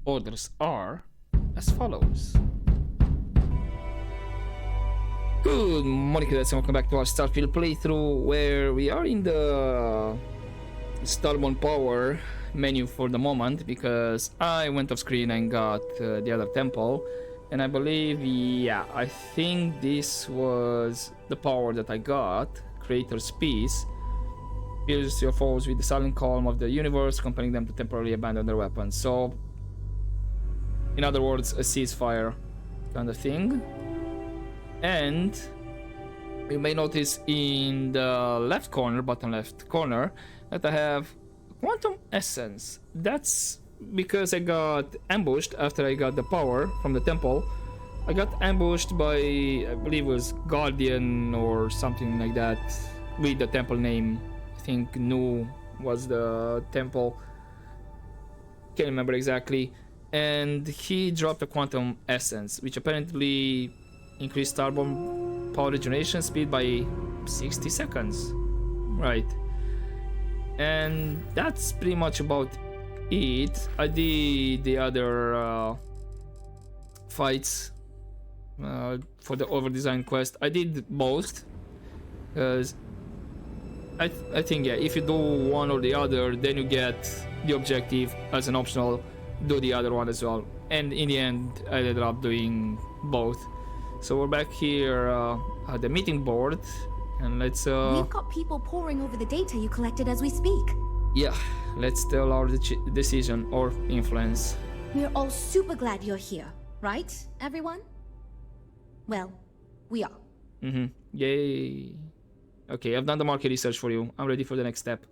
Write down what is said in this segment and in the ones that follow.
orders are as follows. Good morning, guys, and welcome back to our Starfield playthrough, where we are in the Starborn Power menu for the moment, because I went off screen and got the other temple, and I believe, yeah, I think this was the power that I got, Creator's Peace. Fills your foes with the silent calm of the universe, compelling them to temporarily abandon their weapons. So, in other words, a ceasefire kind of thing. And you may notice in the left corner, bottom left corner, that I have quantum essence. That's because I got ambushed after I got the power from the temple. I got ambushed by, I believe it was Guardian or something like that, with the temple name. I think Nu was the temple. Can't remember exactly. And he dropped a quantum essence, which apparently increased Starborn power regeneration speed by 60 seconds. Right. And that's pretty much about it. I did the other fights for the over-designed quest. I did both, because I think, yeah, if you do one or the other, then you get the objective as an optional, do the other one as well. And in the end, I ended up doing both. So we're back here at the meeting board, and let's We've got people poring over the data you collected as we speak. Yeah, let's tell our decision or influence. We're all super glad you're here, right, everyone? Well, we are. Yay. Okay, I've done the market research for you. I'm ready for the next step.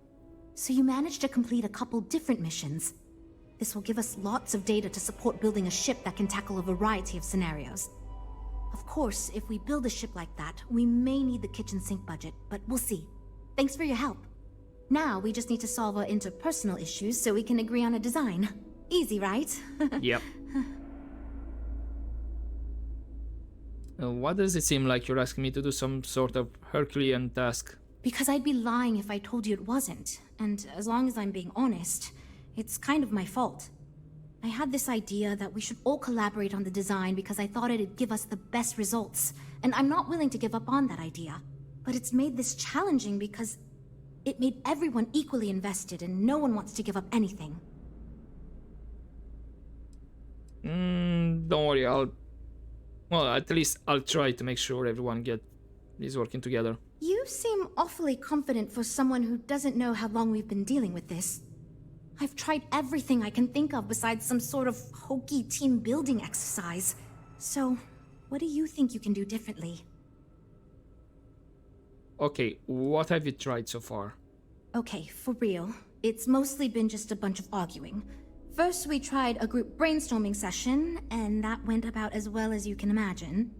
So you managed to complete a couple different missions. This will give us lots of data to support building a ship that can tackle a variety of scenarios. Of course, if we build a ship like that, we may need the kitchen sink budget, but we'll see. Thanks for your help. Now we just need to solve our interpersonal issues so we can agree on a design. Easy, right? Yep. Why does it seem like you're asking me to do some sort of Herculean task? Because I'd be lying if I told you it wasn't. And as long as I'm being honest, it's kind of my fault. I had this idea that we should all collaborate on the design because I thought it'd give us the best results, and I'm not willing to give up on that idea. But it's made this challenging because it made everyone equally invested and no one wants to give up anything. Don't worry, at least I'll try to make sure everyone is working together. You seem awfully confident for someone who doesn't know how long we've been dealing with this. I've tried everything I can think of besides some sort of hokey team building exercise. So, what do you think you can do differently? Okay, what have you tried so far? Okay, for real. It's mostly been just a bunch of arguing. First, we tried a group brainstorming session, and that went about as well as you can imagine.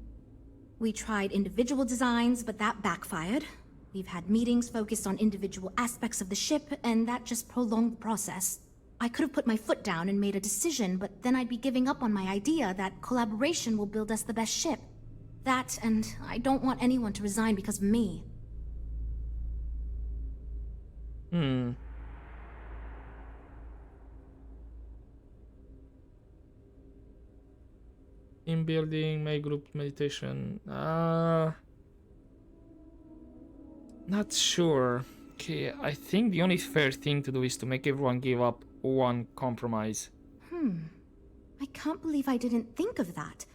We tried individual designs, but that backfired. We've had meetings focused on individual aspects of the ship, and that just prolonged the process. I could have put my foot down and made a decision, but then I'd be giving up on my idea that collaboration will build us the best ship. That, and I don't want anyone to resign because of me. Team building, my group meditation. Not sure. Okay, I think the only fair thing to do is to make everyone give up one compromise. I can't believe I didn't think of that.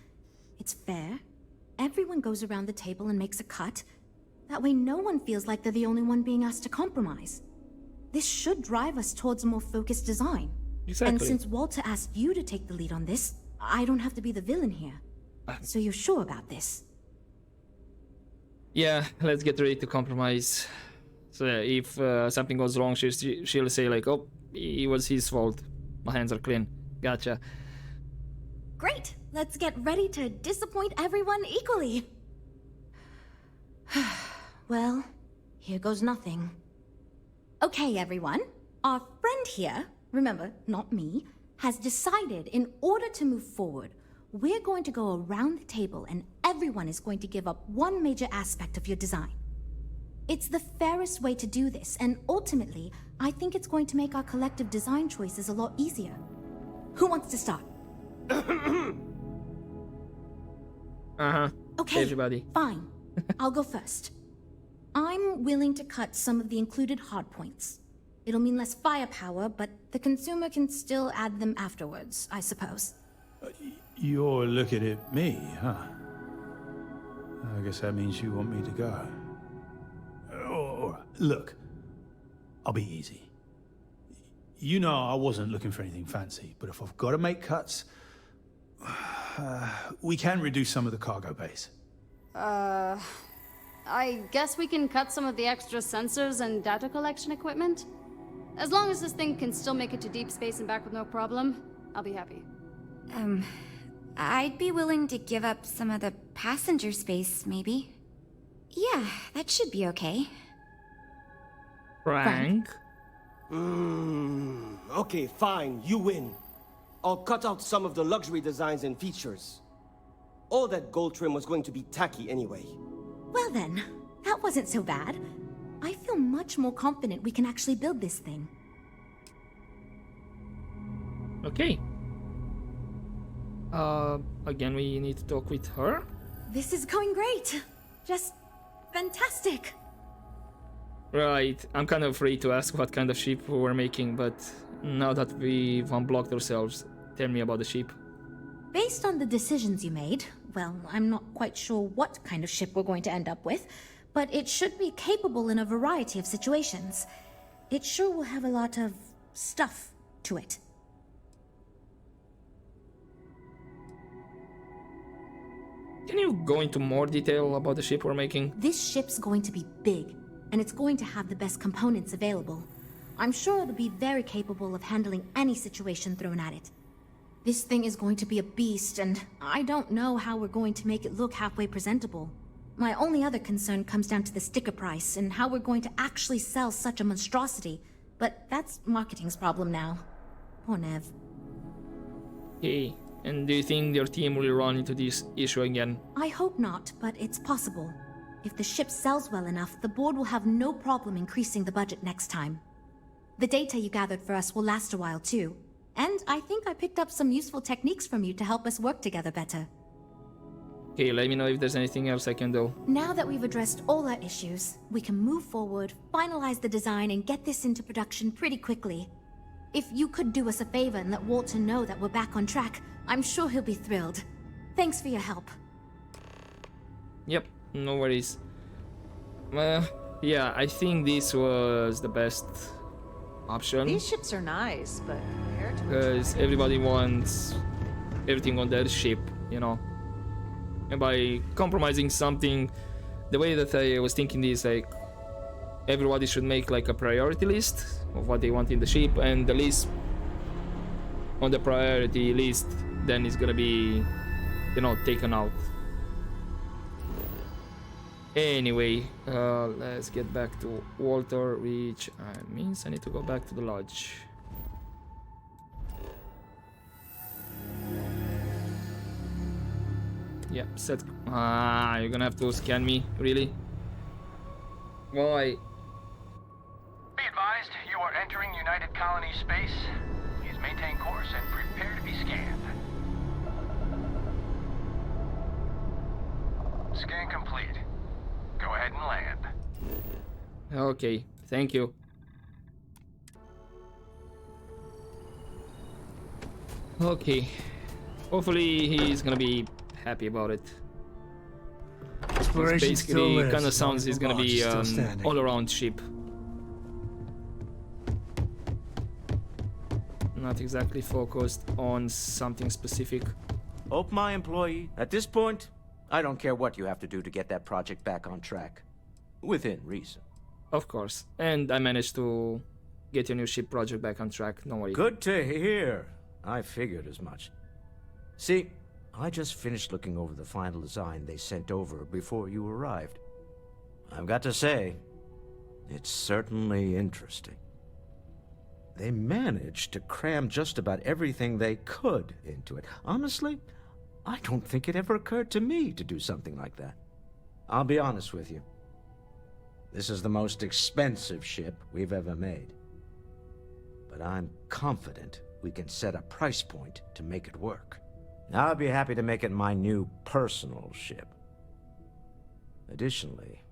It's fair. Everyone goes around the table and makes a cut. That way no one feels like they're the only one being asked to compromise. This should drive us towards a more focused design. Exactly. And since Walter asked you to take the lead on this, I don't have to be the villain here. So you're sure about this? Yeah, let's get ready to compromise. So if something goes wrong, she'll say like, oh, it was his fault. My hands are clean. Gotcha. Great! Let's get ready to disappoint everyone equally. Well, here goes nothing. Okay, everyone. Our friend here, remember, not me, has decided in order to move forward, we're going to go around the table and everyone is going to give up one major aspect of your design. It's the fairest way to do this, and ultimately, I think it's going to make our collective design choices a lot easier. Who wants to start? Uh-huh. Okay, Everybody. fine. I'll go first. I'm willing to cut some of the included hardpoints. It'll mean less firepower, but the consumer can still add them afterwards, I suppose. You're looking at me, huh? I guess that means you want me to go. Oh, look, I'll be easy. You know I wasn't looking for anything fancy, but if I've got to make cuts, we can reduce some of the cargo base. I guess we can cut some of the extra sensors and data collection equipment? As long as this thing can still make it to deep space and back with no problem, I'll be happy. I'd be willing to give up some of the passenger space, maybe. Yeah, that should be okay. Frank. Okay, fine, you win. I'll cut out some of the luxury designs and features. All that gold trim was going to be tacky anyway. Well then, that wasn't so bad. I feel much more confident we can actually build this thing. Okay. Again, we need to talk with her. This is going great. Just fantastic. Right, I'm kind of afraid to ask what kind of ship we're making, but now that we've unblocked ourselves, tell me about the ship. Based on the decisions you made, well, I'm not quite sure what kind of ship we're going to end up with, but it should be capable in a variety of situations. It sure will have a lot of stuff to it. Can you go into more detail about the ship we're making? This ship's going to be big, and it's going to have the best components available. I'm sure it'll be very capable of handling any situation thrown at it. This thing is going to be a beast, and I don't know how we're going to make it look halfway presentable. My only other concern comes down to the sticker price and how we're going to actually sell such a monstrosity. But that's marketing's problem now. Poor Nev. Okay, and do you think your team will run into this issue again? I hope not, but it's possible. If the ship sells well enough, the board will have no problem increasing the budget next time. The data you gathered for us will last a while too. And I think I picked up some useful techniques from you to help us work together better. Okay, let me know if there's anything else I can do. Now that we've addressed all our issues, we can move forward, finalize the design, and get this into production pretty quickly. If you could do us a favor and let Walter know that we're back on track, I'm sure he'll be thrilled. Thanks for your help. Yep, no worries. Yeah, I think this was the best option. These ships are nice, but compared to Because everybody wants everything on their ship, you know. And by compromising something, the way that I was thinking is like everybody should make like a priority list of what they want in the ship, and the list on the priority list then is gonna be, you know, taken out. Anyway, let's get back to Walter, which means I need to go back to the lodge. Yeah, set. You're gonna have to scan me, really? Why? Be advised, you are entering United Colony space. Please maintain course and prepare to be scanned. Scan complete. Go ahead and land. Okay, thank you. Okay, hopefully he's gonna be happy about it. Exploration still Basically, lives, kind of as long sounds as he's the gonna launch be is still standing. all-around ship. Not exactly focused on something specific. Hope my employee. At this point, I don't care what you have to do to get that project back on track. Within reason. Of course, and I managed to get your new ship project back on track. Don't worry. Good to hear. I figured as much. See, I just finished looking over the final design they sent over before you arrived. I've got to say, it's certainly interesting. They managed to cram just about everything they could into it. Honestly, I don't think it ever occurred to me to do something like that. I'll be honest with you. This is the most expensive ship we've ever made. But I'm confident we can set a price point to make it work. I'll be happy to make it my new personal ship. Additionally,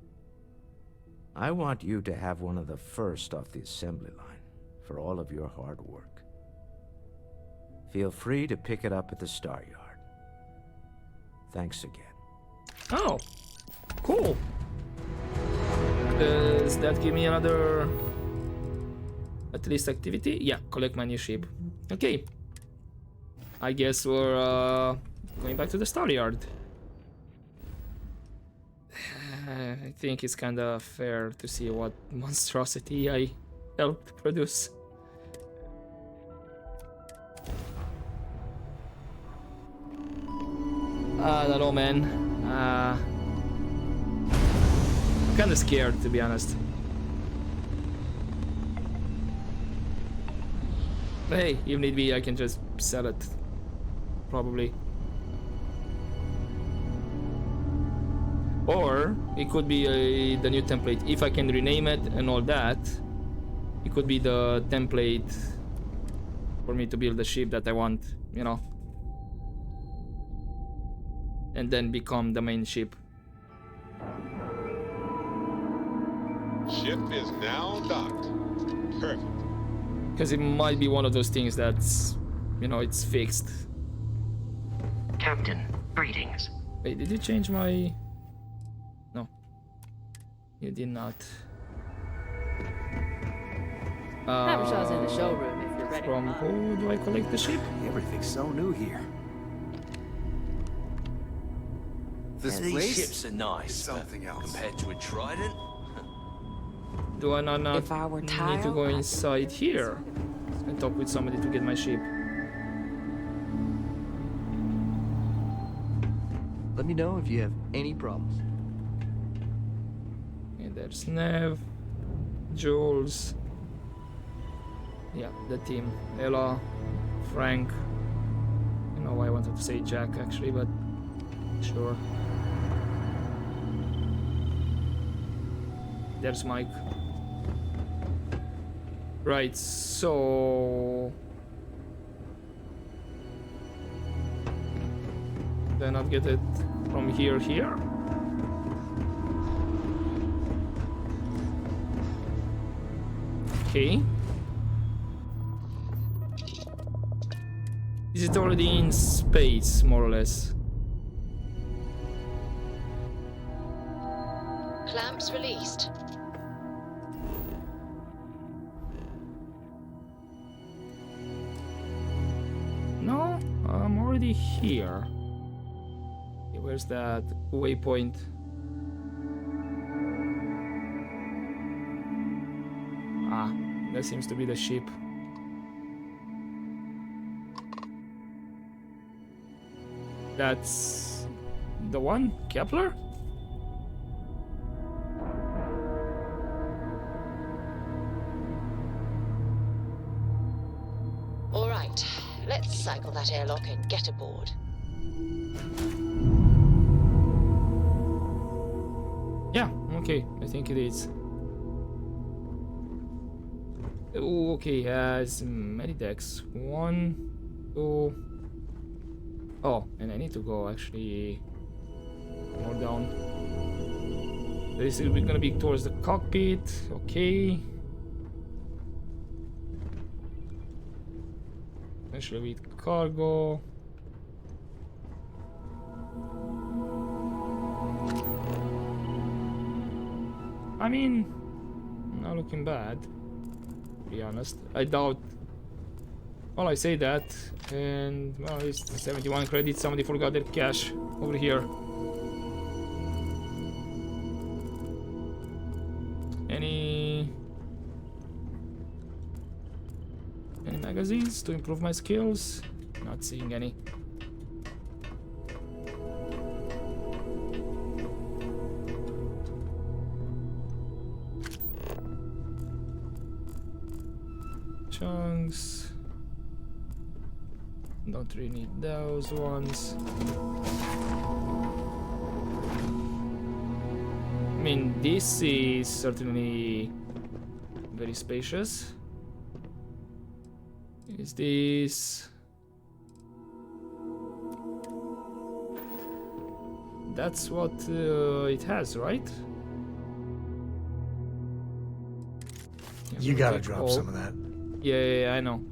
I want you to have one of the first off the assembly line for all of your hard work. Feel free to pick it up at the Star Yard. Thanks again. Oh, cool. Does that give me another at least activity? Yeah, collect my new ship. Okay. I guess we're going back to the Star Yard. I think it's kind of fair to see what monstrosity I helped produce. I don't know, man. I'm kind of scared, to be honest. But hey, if need be, I can just sell it. Probably. Or it could be the new template. If I can rename it and all that, it could be the template for me to build the ship that I want, you know. And then become the main ship. Ship is now docked. Perfect. Because it might be one of those things that's, you know, it's fixed. Captain, greetings. Wait, did you change my... No. You did not. Habershaw's in the showroom if you're ready. From who do I collect the ship? Everything's so new here. These ships are nice, something else compared to a Trident. Do I not If I were need to Tile, go inside here and talk with somebody to get my ship? Let me know if you have any problems. And there's Nev, Jules. Yeah, the team. Ella, Frank. You know why I wanted to say Jack actually, but sure. There's Mike. Right, so... Then I'll get it from here. Okay. Is it already in space, more or less? Clamps released. No, I'm already here. Okay, where's that waypoint? Ah, that seems to be the ship. That's the one? Kepler? All right, let's cycle that airlock and get aboard. Yeah, okay, I think it is. Oh, okay, has many decks. 1, 2. Oh, and I need to go actually more down. This is gonna be towards the cockpit. Okay. Actually, with cargo. I mean, not looking bad, to be honest. I doubt. Well, I say that, and well, it's 71 credits. Somebody forgot their cash over here. Any magazines to improve my skills? Not seeing any. Chunks. Don't really need those ones. I mean, this is certainly very spacious. Is this... that's what it has, right? You gotta drop some of that. Yeah, I know.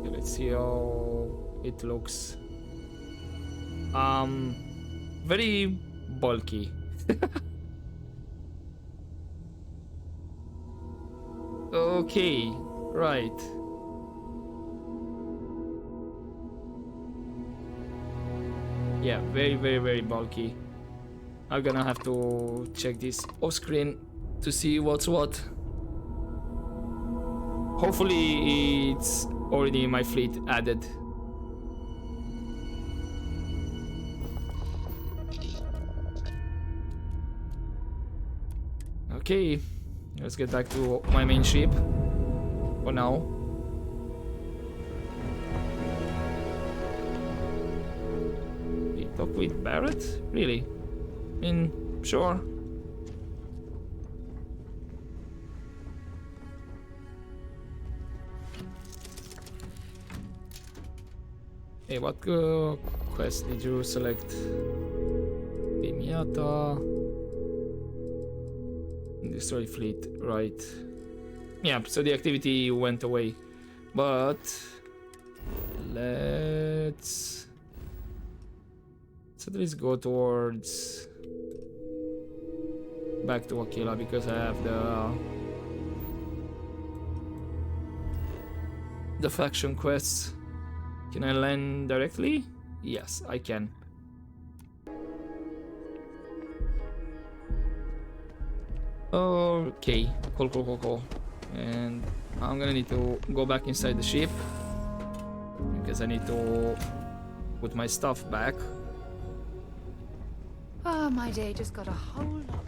Let's see how it looks. Very bulky. Okay, right. Yeah, very bulky. I'm gonna have to check this off screen to see what's what. Hopefully it's already in my fleet added. Okay, let's get back to my main ship for now. We talk with Barrett? Really? I mean, sure. Hey, what quest did you select? Pimiata. Destroy fleet, right. Yeah, so the activity went away. But let's at least go towards back to Aquila because I have the faction quests. Can I land directly? Yes, I can. Okay, cool. And I'm gonna need to go back inside the ship because I need to put my stuff back. Oh, my day just got a whole lot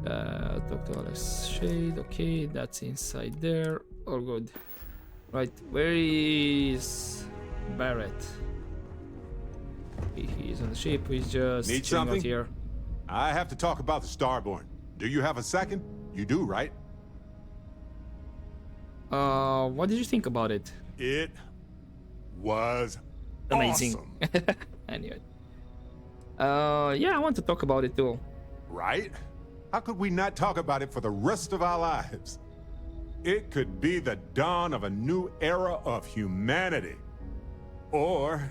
better. Talk to Alex Shade. Okay, that's inside there. All good. Right, where is Barrett? He's on the ship. He's just Need chilling something? out here. I have to talk about the Starborn. Do you have a second? You do, right? What did you think about it? It was amazing. Awesome. I knew it. Yeah, I want to talk about it too. Right? How could we not talk about it for the rest of our lives? It could be the dawn of a new era of humanity. Or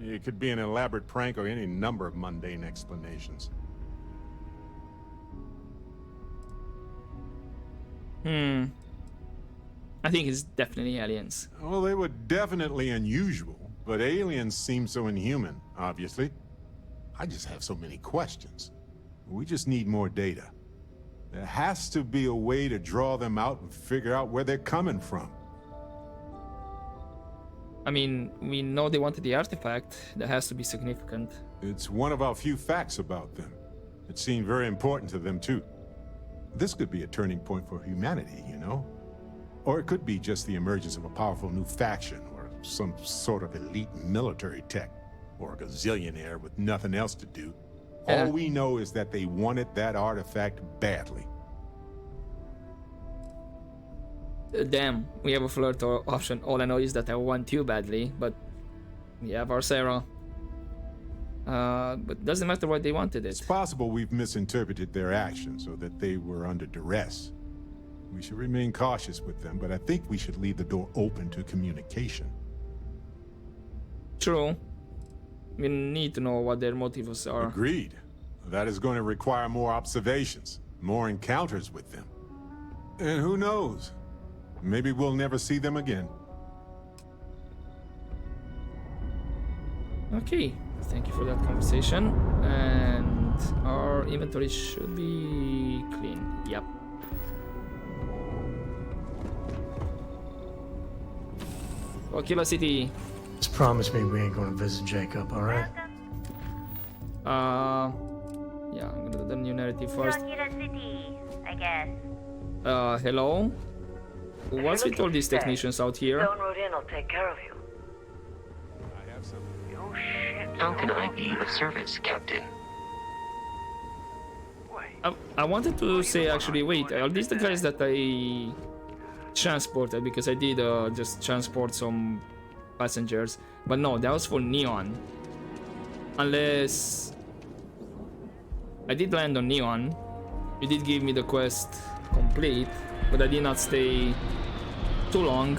it could be an elaborate prank or any number of mundane explanations. I think it's definitely aliens. Well, they were definitely unusual, but aliens seem so inhuman, obviously. I just have so many questions. We just need more data. There has to be a way to draw them out and figure out where they're coming from. I mean, we know they wanted the artifact. That has to be significant. It's one of our few facts about them. It seemed very important to them, too. This could be a turning point for humanity, you know? Or it could be just the emergence of a powerful new faction, or some sort of elite military tech, or a gazillionaire with nothing else to do. All we know is that they wanted that artifact badly. Damn, we have a flirt option. All I know is that I want you badly, but we have our Sarah. But doesn't matter what they wanted it. It's possible we've misinterpreted their actions, or that they were under duress. We should remain cautious with them, but I think we should leave the door open to communication. True. We need to know what their motives are. Agreed. That is going to require more observations, more encounters with them. And who knows? Maybe we'll never see them again. Okay, thank you for that conversation. And our inventory should be clean. Yep. Aquila City. Just promise me we ain't gonna visit Jacob, alright? Yeah, I'm gonna do the new narrative first. Aquila City, I guess. Hello? What's with all these technicians out here? Stone Road Inn will take care of you. Oh shit. How can I be of service, Captain? I wanted to say actually, wait, are these the guys that I transported? Because I did just transport some passengers, but no, that was for Neon. Unless I did land on Neon, you did give me the quest complete, but I did not stay too long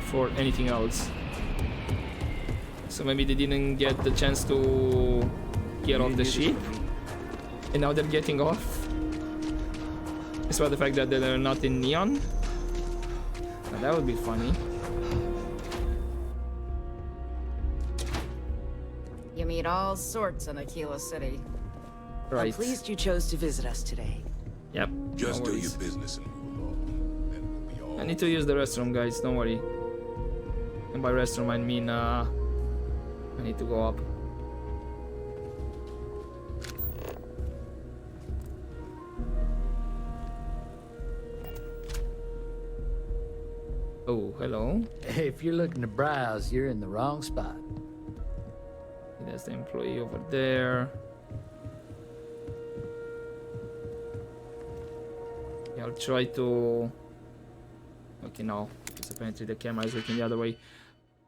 for anything else. So maybe they didn't get the chance to get off the ship, and now they're getting off. Despite the fact that they're not in Neon. Now that would be funny. You meet all sorts in Aquila City. Right. I'm pleased you chose to visit us today. Yep. Just no do your worries. business and move along. Then we'll be all I need to use the restroom, guys. Don't worry. And by restroom, I mean I need to go up. Oh, hello. If you're looking to browse, you're in the wrong spot. There's the employee over there. Yeah, I'll try to... Okay, no. Because apparently the camera is looking the other way.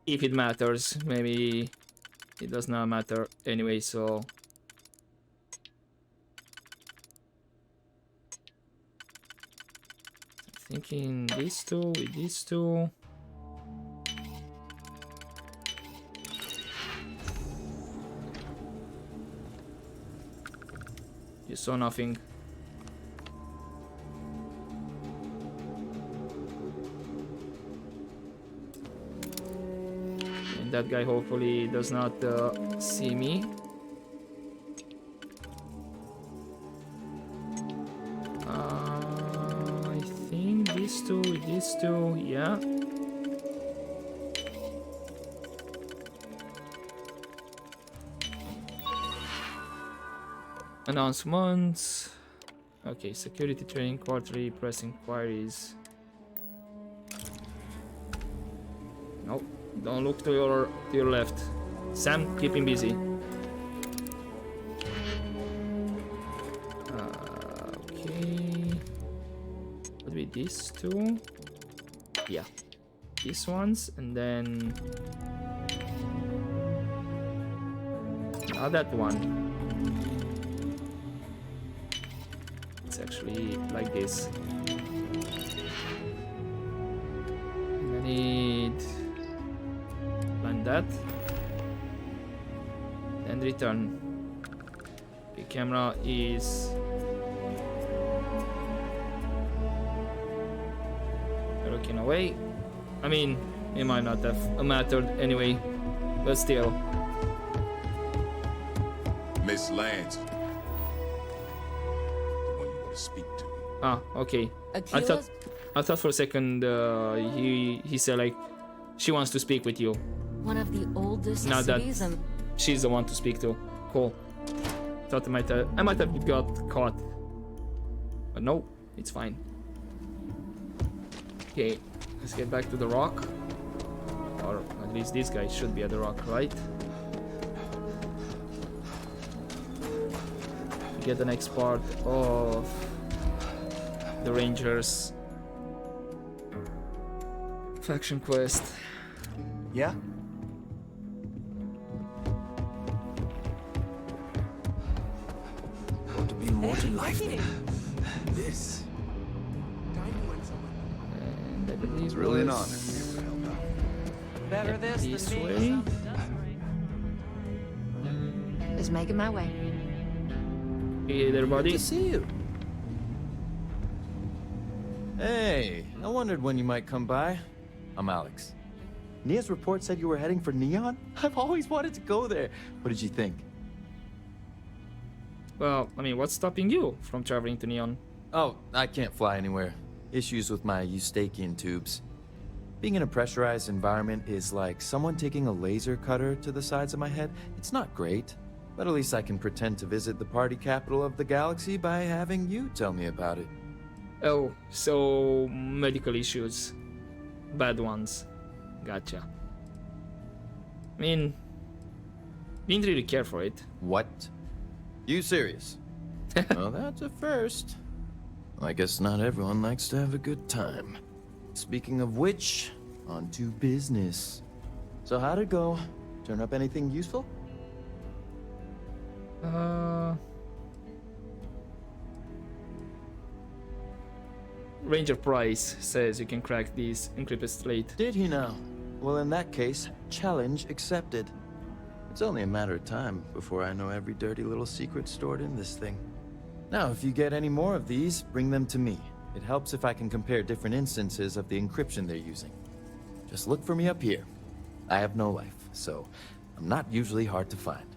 If it matters, maybe it does not matter anyway, so... Thinking these two with these two. You saw nothing. And that guy hopefully does not see me. These two with these two, yeah. Announcements. Okay, security training, quarterly press inquiries. Nope, don't look to your left. Sam, keep him busy. With these two, yeah, these ones, and then now that one. It's actually like this. I need land that, and return. The camera is. Looking away. I mean, it might not have mattered anyway, but still. Miss Lance. The one you want to speak to. Ah, okay. I thought for a second he said like she wants to speak with you. One of the oldest Now that cities and she's the one to speak to. Cool. Thought I might have got caught, but no, it's fine. Okay, let's get back to the rock. Or at least this guy should be at the rock, right? Get the next part of the Rangers faction quest. Yeah? Going to be more to life than this. And I believe It's really an honor. better this this than way. being Just making my way. Hey there, buddy. Good to see you. Hey, I wondered when you might come by. I'm Alex. Nia's report said you were heading for Neon? I've always wanted to go there. What did you think? Well, I mean, what's stopping you from traveling to Neon? Oh, I can't fly anywhere. Issues with my Eustachian tubes. Being in a pressurized environment is like someone taking a laser cutter to the sides of my head. It's not great, but at least I can pretend to visit the party capital of the galaxy by having you tell me about it. Oh, so medical issues. bad ones. Gotcha. I mean, didn't really care for it. What? You serious? Well, that's a first. I guess not everyone likes to have a good time. Speaking of which, on to business. So how'd it go? Turn up anything useful? Ranger Price says you can crack these encrypted slate. Did he now? Well, in that case, challenge accepted. It's only a matter of time before I know every dirty little secret stored in this thing. Now, if you get any more of these, bring them to me. It helps if I can compare different instances of the encryption they're using. Just look for me up here. I have no life, so I'm not usually hard to find.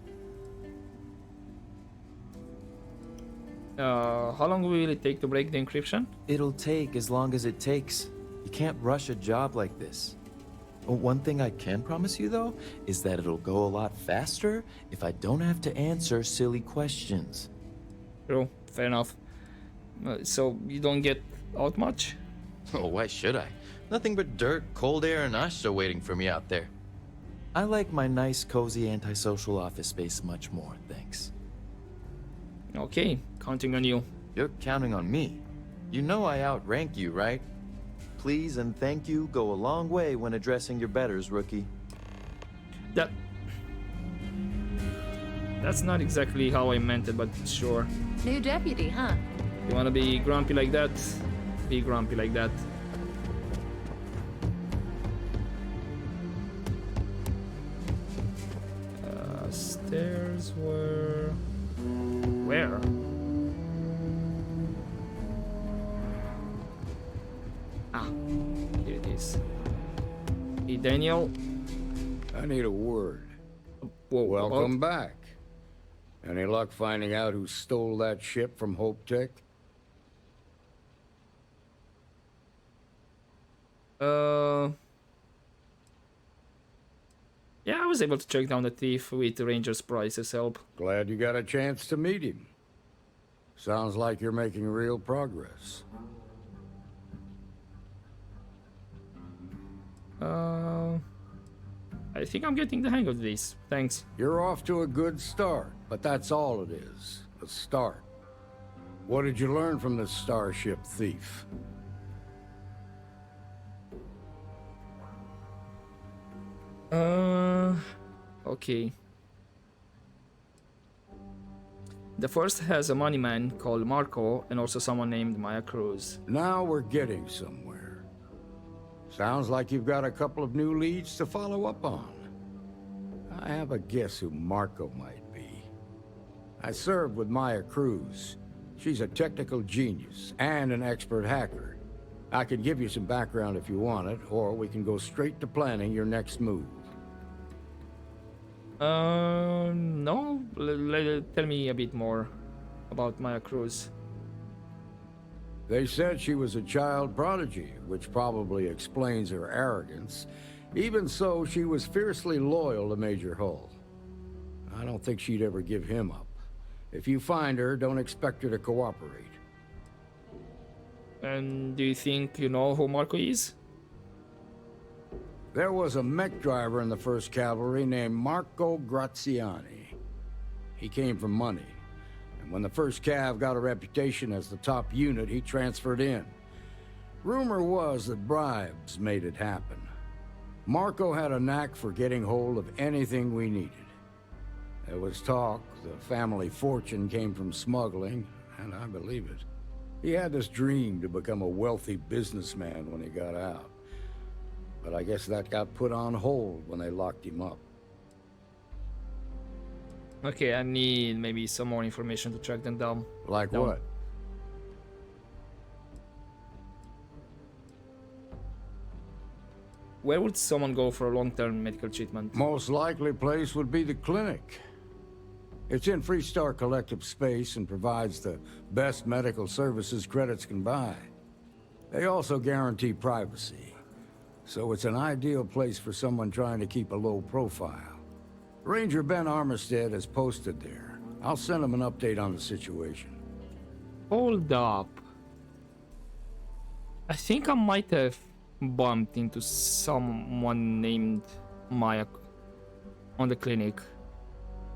How long will it take to break the encryption? It'll take as long as it takes. You can't rush a job like this. One thing I can promise you, though, is that it'll go a lot faster if I don't have to answer silly questions. True, fair enough. So you don't get out much? Oh, why should I? Nothing but dirt, cold air, and Asha waiting for me out there. I like my nice, cozy, antisocial office space much more, thanks. Okay, counting on you. You're counting on me. You know I outrank you, right? Please and thank you go a long way when addressing your betters, rookie. That's not exactly how I meant it, but sure. New deputy, huh? You wanna be grumpy like that? Be grumpy like that. Stairs were... Where? Ah, here it is. Hey, Daniel. I need a word. Whoa, welcome back. Any luck finding out who stole that ship from Hope Tech? Yeah, I was able to track down the thief with Ranger's Price's help. Glad you got a chance to meet him. Sounds like you're making real progress. I think I'm getting the hang of this. Thanks. You're off to a good start, but that's all it is. A start. What did you learn from this starship thief? Okay. The first has a money man called Marco and also someone named Maya Cruz. Now we're getting somewhere. Sounds like you've got a couple of new leads to follow up on. I have a guess who Marco might be. I served with Maya Cruz. She's a technical genius and an expert hacker. I can give you some background if you want it, or we can go straight to planning your next move. No. Tell me a bit more about Maya Cruz. They said she was a child prodigy, which probably explains her arrogance. Even so, she was fiercely loyal to Major Hull. I don't think she'd ever give him up. If you find her, don't expect her to cooperate. And do you think you know who Marco is? There was a mech driver in the 1st Cavalry named Marco Graziani. He came from money. And when the 1st Cav got a reputation as the top unit, he transferred in. Rumor was that bribes made it happen. Marco had a knack for getting hold of anything we needed. There was talk the family fortune came from smuggling, and I believe it. He had this dream to become a wealthy businessman when he got out. But I guess that got put on hold when they locked him up. Okay, I need maybe some more information to track them down. Like what? Where would someone go for a long-term medical treatment? Most likely place would be the clinic. It's in Freestar Collective space and provides the best medical services credits can buy. They also guarantee privacy. So it's an ideal place for someone trying to keep a low profile. Ranger Ben Armistead is posted there. I'll send him an update on the situation. Hold up. I think I might have bumped into someone named Maya on the clinic.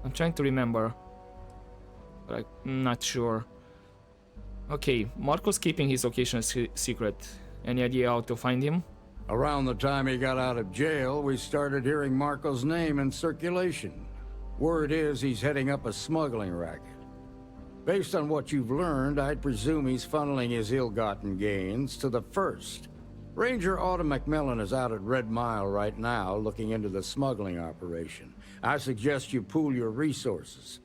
I'm trying to remember, but I'm not sure. Okay, Marco's keeping his location a secret. Any idea how to find him? Around the time he got out of jail, we started hearing Marco's name in circulation. Word is he's heading up a smuggling racket. Based on what you've learned, I'd presume he's funneling his ill-gotten gains to the First. Ranger Autumn McMillan is out at Red Mile right now, looking into the smuggling operation. I suggest you pool your resources.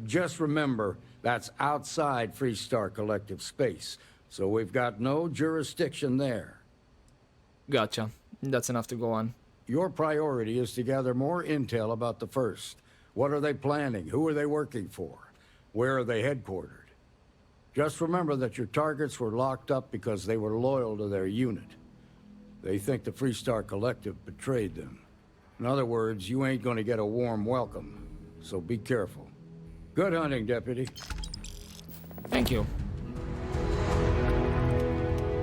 Just remember, that's outside Freestar Collective space, so we've got no jurisdiction there. Gotcha. That's enough to go on. Your priority is to gather more intel about the First. What are they planning? Who are they working for? Where are they headquartered? Just remember that your targets were locked up because they were loyal to their unit. They think the Freestar Collective betrayed them. In other words, you ain't gonna get a warm welcome, so be careful. Good hunting, Deputy. Thank you.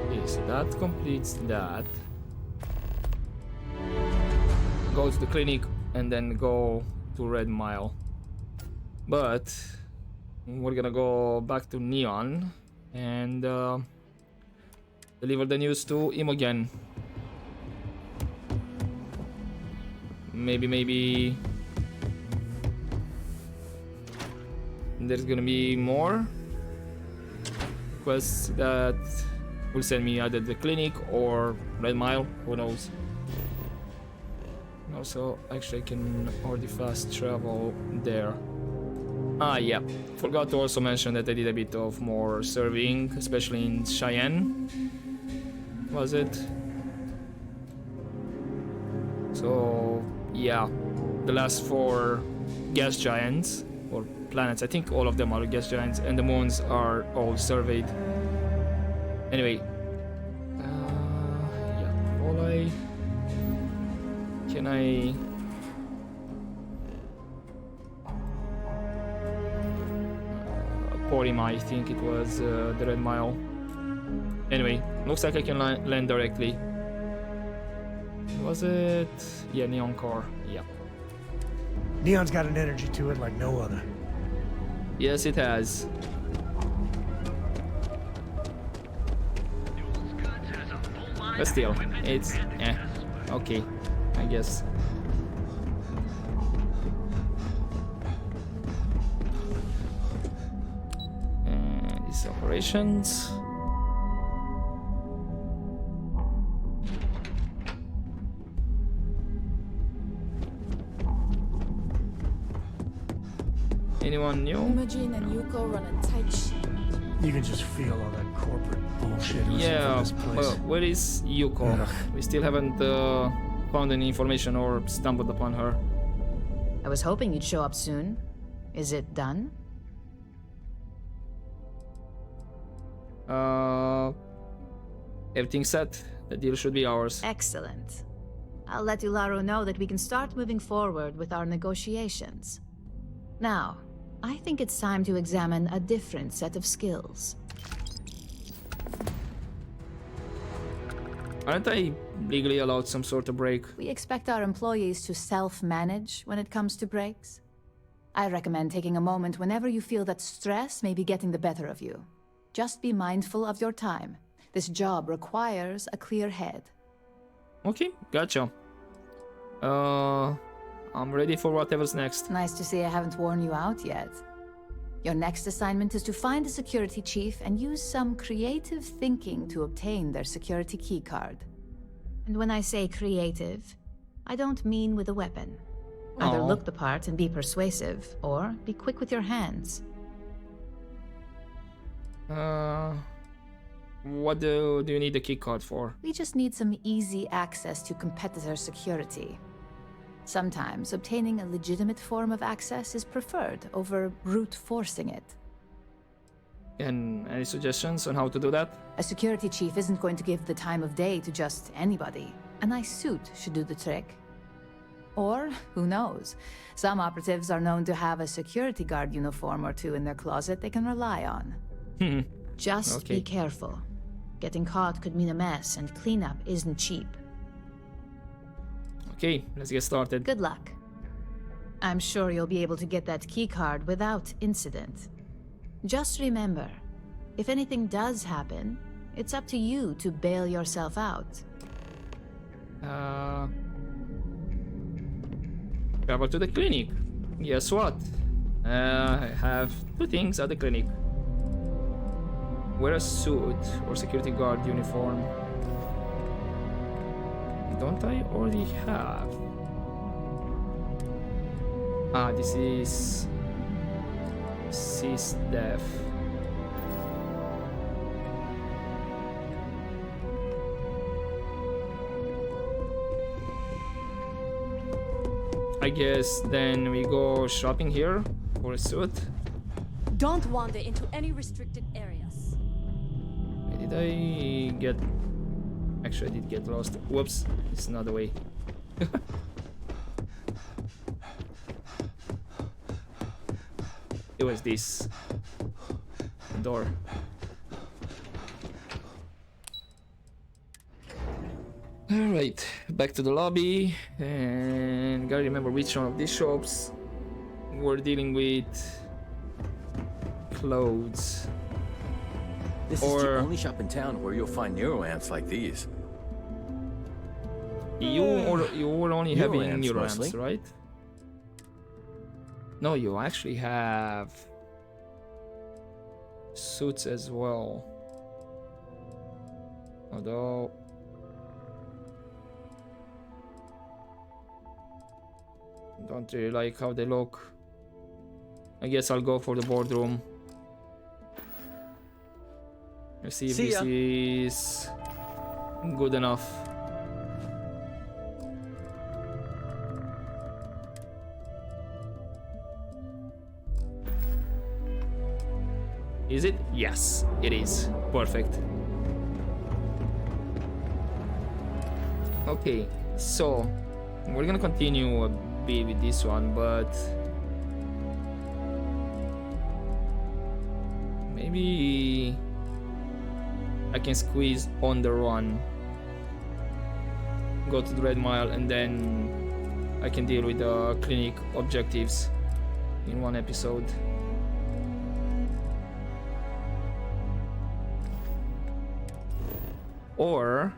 Okay, so that completes that. Go to the clinic and then go to Red Mile. But we're gonna go back to Neon and deliver the news to Imogen. Maybe there's gonna be more quests that will send me either the clinic or Red Mile, who knows. Also, actually I can already fast travel there. Ah, yeah. Forgot to also mention that I did a bit of more serving, especially in Cheyenne. Was it? So, yeah. The last 4 gas giants, or planets, I think all of them are gas giants, and the moons are all surveyed. Anyway. Yeah. All I... Can I... Porima, I think it was the Red Mile. Anyway, looks like I can land directly. Was it? Yeah, Neon Core. Yeah. Neon's got an energy to it like no other. Yes, it has. But still, it's okay, I guess. And these operations. Anyone new? Imogen and Yuko run a tight ship. You can just feel all that corporate bullshit. Yeah, this place. but where is Yuko? We still haven't found any information or stumbled upon her. I was hoping you'd show up soon. Is it done? Everything's set. The deal should be ours. Excellent. I'll let Ilaro know that we can start moving forward with our negotiations. Now, I think it's time to examine a different set of skills. Aren't I legally allowed some sort of break? We expect our employees to self-manage when it comes to breaks. I recommend taking a moment whenever you feel that stress may be getting the better of you. Just be mindful of your time. This job requires a clear head. Okay, gotcha. I'm ready for whatever's next. Nice to see I haven't worn you out yet. Your next assignment is to find a security chief and use some creative thinking to obtain their security keycard. And when I say creative, I don't mean with a weapon. Either look the part and be persuasive, or be quick with your hands. What do you need the keycard for? We just need some easy access to competitor security. Sometimes obtaining a legitimate form of access is preferred over brute forcing it. And any suggestions on how to do that? A security chief isn't going to give the time of day to just anybody. A nice suit should do the trick. Or, who knows, some operatives are known to have a security guard uniform or two in their closet they can rely on. Just be careful. Getting caught could mean a mess, and cleanup isn't cheap. Okay, let's get started. Good luck. I'm sure you'll be able to get that keycard without incident. Just remember, if anything does happen, it's up to you to bail yourself out. Travel to the clinic. Guess what? I have 2 things at the clinic. Wear a suit or security guard uniform. Don't I already have? Ah, this is def. I guess then we go shopping here for a suit. Don't wander into any restricted areas. Did I get... Actually, I did get lost. Whoops, it's not the way. It was this door. Alright, back to the lobby, and gotta remember which one of these shops we're dealing with clothes. This is the only shop in town where you'll find neuroamps like these. You were only having Neuroamps neuroamps, mostly. right? No, you actually have suits as well. Although don't really like how they look. I guess I'll go for the boardroom. Let's see if See this ya. is good enough. Is it? Yes, it is. Perfect. Okay, so we're gonna continue a bit with this one, but maybe I can squeeze on the run, go to the Red Mile, and then I can deal with the clinic objectives in one episode. Or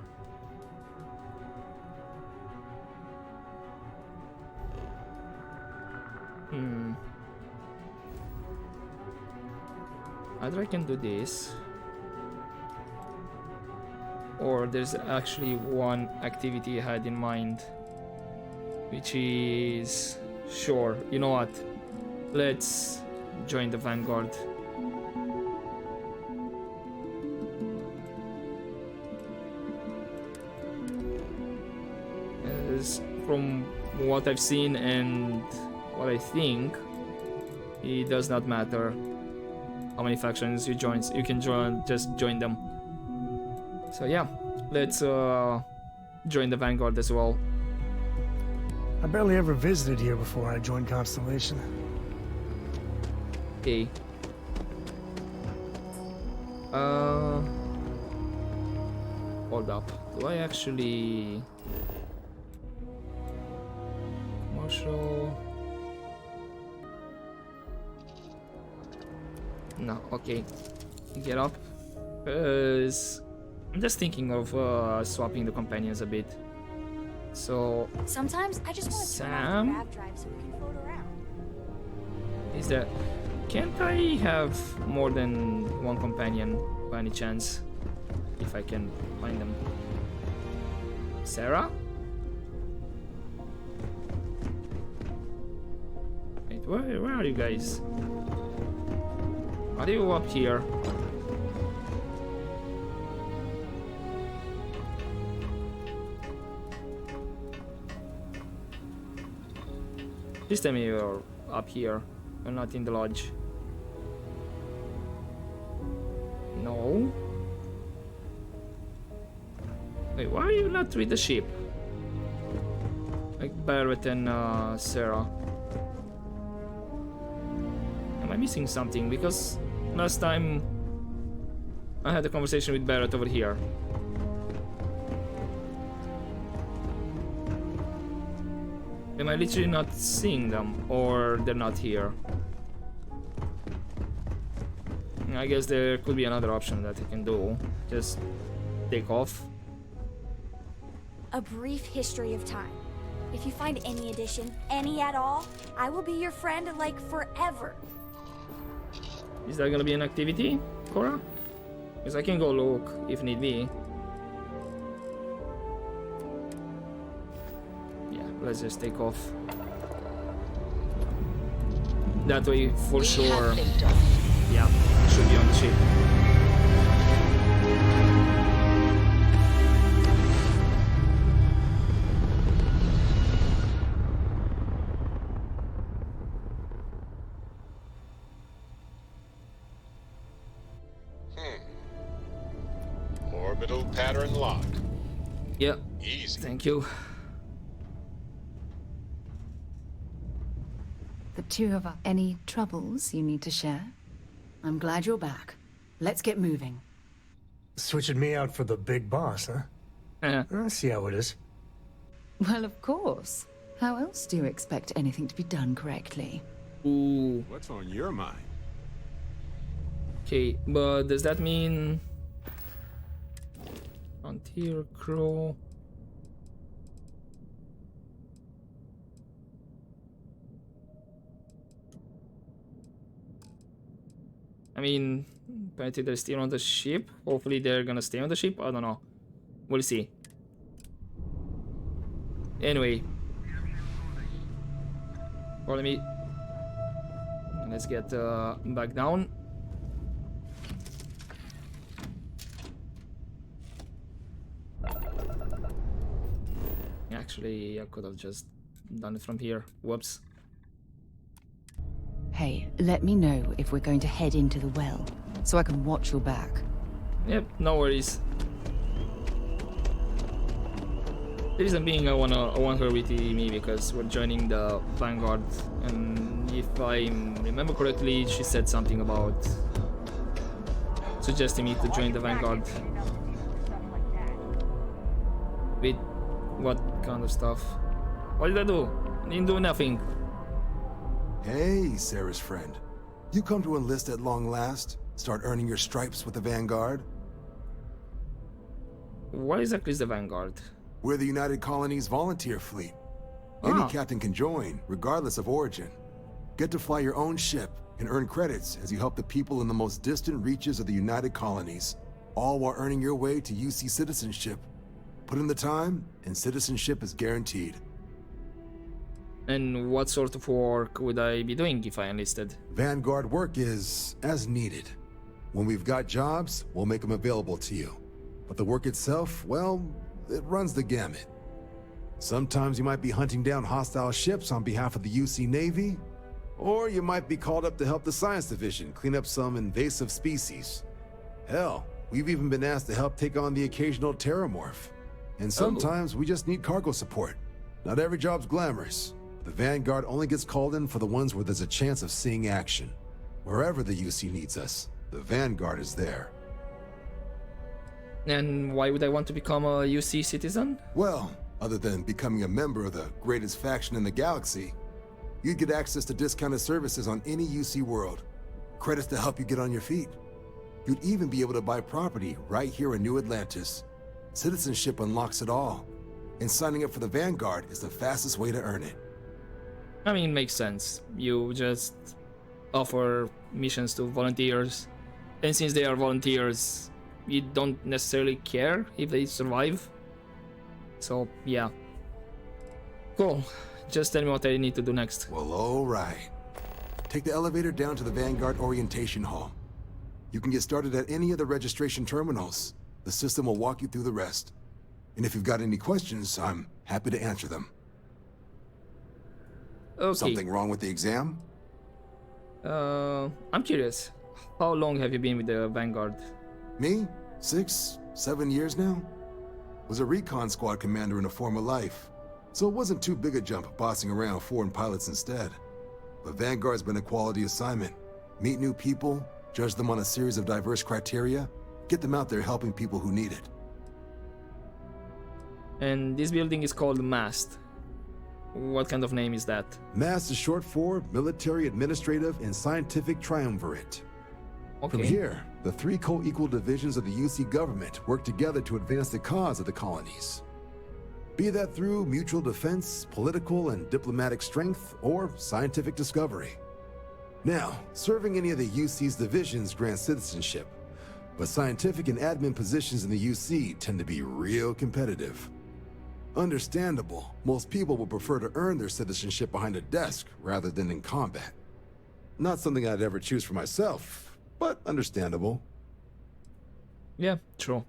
either I can do this, or there's actually one activity I had in mind, which is, sure, you know what, let's join the Vanguard. As from what I've seen and what I think, it does not matter how many factions you join. You can just join them. So yeah, let's join the Vanguard as well. I barely ever visited here before I joined Constellation. Okay. Hold up. Do I actually... Commercial... No, okay. Get up. Because I'm just thinking of swapping the companions a bit. So... Sometimes I just want to turn off the grav drive so we can float around. Is there... Can't I have more than one companion by any chance? If I can find them. Sarah? Wait, where are you guys? Are you up here? Please tell me you're up here. You're not in the lodge. No. Wait, why are you not with the ship? Like Barrett and Sarah. Am I missing something? Because last time I had a conversation with Barrett over here. Am I literally not seeing them, or they're not here? I guess there could be another option that I can do. Just take off. A brief history of time. If you find any addition, any at all, I will be your friend like forever. Is that gonna be an activity, Cora? Because I can go look if need be. Yeah, let's just take off. That way, for sure. Yeah, should be on the ship. Orbital pattern lock. Yeah. Easy. Thank you. The two of us. Any troubles you need to share? I'm glad you're back. Let's get moving. Switching me out for the big boss, huh? I see how it is. Well, of course. How else do you expect anything to be done correctly? Ooh. What's on your mind? Okay, but does that mean Frontier Crow? I mean, apparently they're still on the ship. Hopefully they're gonna stay on the ship. I don't know. We'll see. Anyway. Follow me. Let's get back down. Actually, I could have just done it from here. Whoops. Hey, let me know if we're going to head into the well, so I can watch your back. Yep, no worries. The reason being I want her with me because we're joining the Vanguard, and if I remember correctly, she said something about suggesting me to join the Vanguard. With what kind of stuff? What did I do? I didn't do nothing. Hey, Sarah's friend. You come to enlist at long last? Start earning your stripes with the Vanguard? What exactly is the Vanguard? We're the United Colonies volunteer fleet. Any captain can join, regardless of origin. Get to fly your own ship and earn credits as you help the people in the most distant reaches of the United Colonies, all while earning your way to UC citizenship. Put in the time, and citizenship is guaranteed. And what sort of work would I be doing if I enlisted? Vanguard work is as needed. When we've got jobs, we'll make them available to you. But the work itself, well, it runs the gamut. Sometimes you might be hunting down hostile ships on behalf of the UC Navy, or you might be called up to help the Science Division clean up some invasive species. Hell, we've even been asked to help take on the occasional terramorph. And sometimes we just need cargo support. Not every job's glamorous. The Vanguard only gets called in for the ones where there's a chance of seeing action. Wherever the UC needs us, the Vanguard is there. And why would I want to become a UC citizen? Well, other than becoming a member of the greatest faction in the galaxy, you'd get access to discounted services on any UC world. Credits to help you get on your feet. You'd even be able to buy property right here in New Atlantis. Citizenship unlocks it all, and signing up for the Vanguard is the fastest way to earn it. I mean, makes sense. You just offer missions to volunteers, and since they are volunteers, you don't necessarily care if they survive. So, yeah. Cool. Just tell me what I need to do next. Well, alright. Take the elevator down to the Vanguard Orientation Hall. You can get started at any of the registration terminals. The system will walk you through the rest. And if you've got any questions, I'm happy to answer them. Okay. Something wrong with the exam? I'm curious. How long have you been with the Vanguard? Me? 6, 7 years now? Was a recon squad commander in a former life, so it wasn't too big a jump bossing around foreign pilots instead. But Vanguard's been a quality assignment. Meet new people, judge them on a series of diverse criteria, Get them out there helping people who need it. And this building is called MAST. What kind of name is that? MAST is short for Military, Administrative, and Scientific Triumvirate. Okay. From here, the three co-equal divisions of the UC government work together to advance the cause of the colonies. Be that through mutual defense, political and diplomatic strength, or scientific discovery. Now, serving any of the UC's divisions grants citizenship, but scientific and admin positions in the UC tend to be real competitive. Understandable, most people would prefer to earn their citizenship behind a desk rather than in combat. Not something I'd ever choose for myself, but understandable. Yeah, true.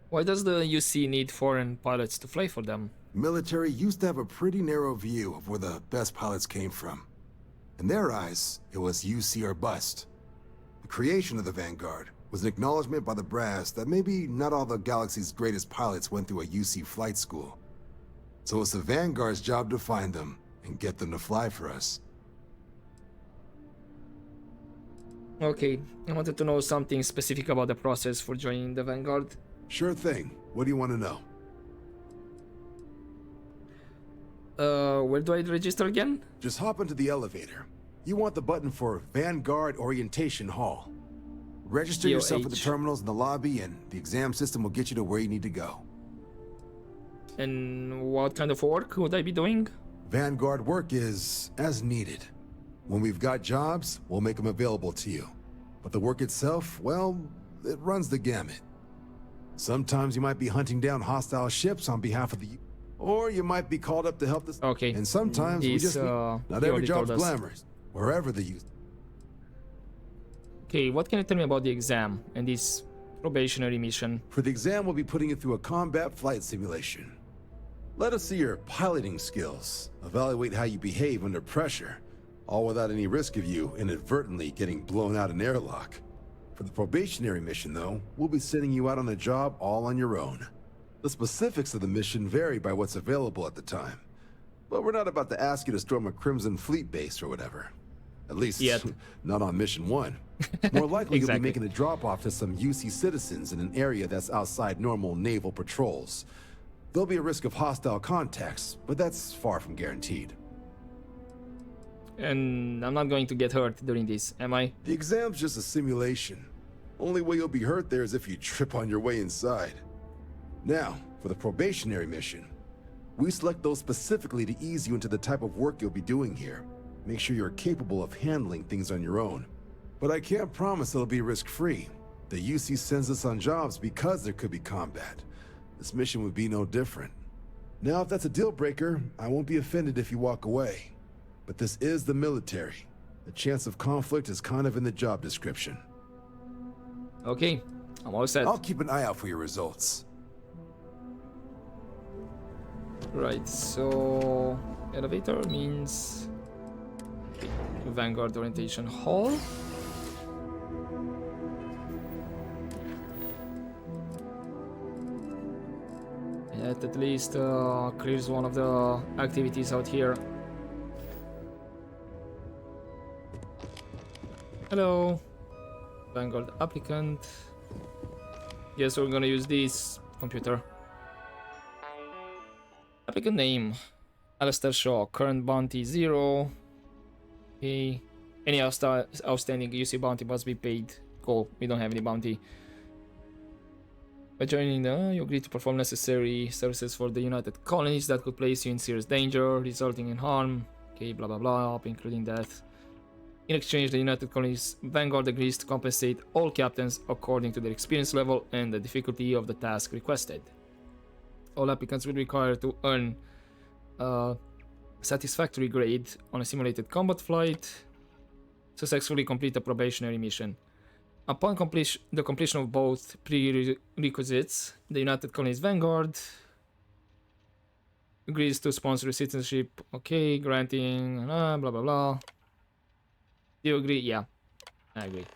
Why does the UC need foreign pilots to fly for them? Military used to have a pretty narrow view of where the best pilots came from. In their eyes, it was UC or bust. The creation of the Vanguard was an acknowledgement by the brass that maybe not all the galaxy's greatest pilots went through a UC flight school. So it's the Vanguard's job to find them and get them to fly for us. Okay, I wanted to know something specific about the process for joining the Vanguard. Sure thing. What do you want to know? Where do I register again? Just hop into the elevator. You want the button for Vanguard Orientation Hall. Register yourself at the terminals in the lobby, and the exam system will get you to where you need to go. And what kind of work would I be doing? Vanguard work is as needed. When we've got jobs, we'll make them available to you. But the work itself, well, it runs the gamut. Sometimes you might be hunting down hostile ships on behalf of the... Or you might be called up to help this... Okay. And sometimes we just... Not every job's glamorous. Wherever the use... Okay, what can you tell me about the exam and this probationary mission? For the exam, we'll be putting you through a combat flight simulation. Let us see your piloting skills, evaluate how you behave under pressure, all without any risk of you inadvertently getting blown out an airlock. For the probationary mission, though, we'll be sending you out on a job all on your own. The specifics of the mission vary by what's available at the time. But we're not about to ask you to storm a Crimson Fleet base or whatever. At least, not on Mission 1. More likely you'll be making a drop-off to some UC citizens in an area that's outside normal naval patrols. There'll be a risk of hostile contacts, but that's far from guaranteed. And I'm not going to get hurt during this, am I? The exam's just a simulation. Only way you'll be hurt there is if you trip on your way inside. Now, for the probationary mission, we select those specifically to ease you into the type of work you'll be doing here. Make sure you're capable of handling things on your own. But I can't promise it'll be risk-free. The UC sends us on jobs because there could be combat. This mission would be no different. Now, if that's a deal-breaker, I won't be offended if you walk away. But this is the military. The chance of conflict is kind of in the job description. Okay, I'm all set. I'll keep an eye out for your results. Right, so elevator means Vanguard Orientation Hall. That at least clears one of the activities out here. Hello, Vanguard applicant. Guess we're gonna use this computer. Applicant name: Alistair Shaw. Current bounty 0. Okay. Any outstanding UC bounty must be paid. Cool. We don't have any bounty. By joining you agree to perform necessary services for the United Colonies that could place you in serious danger, resulting in harm. Okay, blah blah blah, including death. In exchange, the United Colonies Vanguard agrees to compensate all captains according to their experience level and the difficulty of the task requested. All applicants will be required to earn a satisfactory grade on a simulated combat flight, successfully complete a probationary mission. Upon the completion of both prerequisites, the United Colonies Vanguard agrees to sponsor citizenship. Okay, granting, blah blah blah. Do you agree? Yeah, I agree.